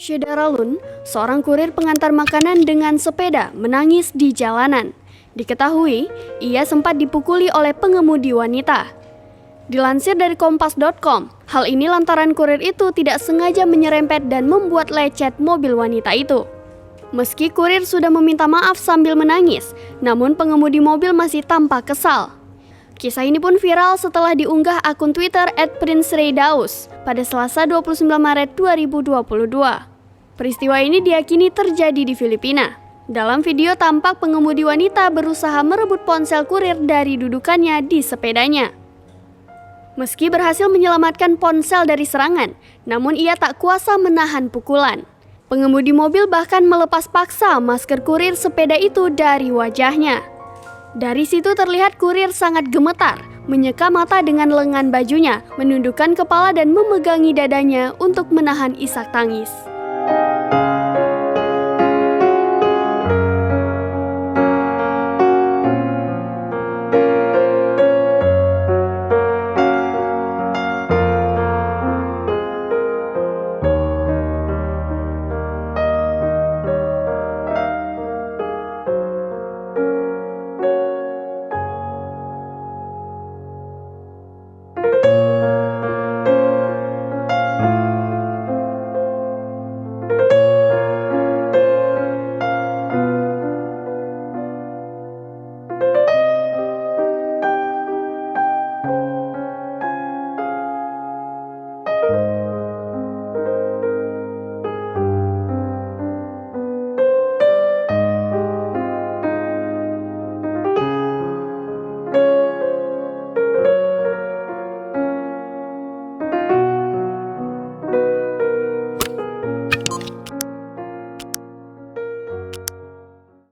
Syederalun, seorang kurir pengantar makanan dengan sepeda, menangis di jalanan. Diketahui, ia sempat dipukuli oleh pengemudi wanita. Dilansir dari kompas.com, hal ini lantaran kurir itu tidak sengaja menyerempet dan membuat lecet mobil wanita itu. Meski kurir sudah meminta maaf sambil menangis, namun pengemudi mobil masih tampak kesal. Kisah ini pun viral setelah diunggah akun Twitter @prince_reydaus pada Selasa 29 Maret 2022. Peristiwa ini diyakini terjadi di Filipina. Dalam video tampak pengemudi wanita berusaha merebut ponsel kurir dari dudukannya di sepedanya. Meski berhasil menyelamatkan ponsel dari serangan, namun ia tak kuasa menahan pukulan. Pengemudi mobil bahkan melepas paksa masker kurir sepeda itu dari wajahnya. Dari situ terlihat kurir sangat gemetar, menyeka mata dengan lengan bajunya, menundukkan kepala dan memegangi dadanya untuk menahan isak tangis.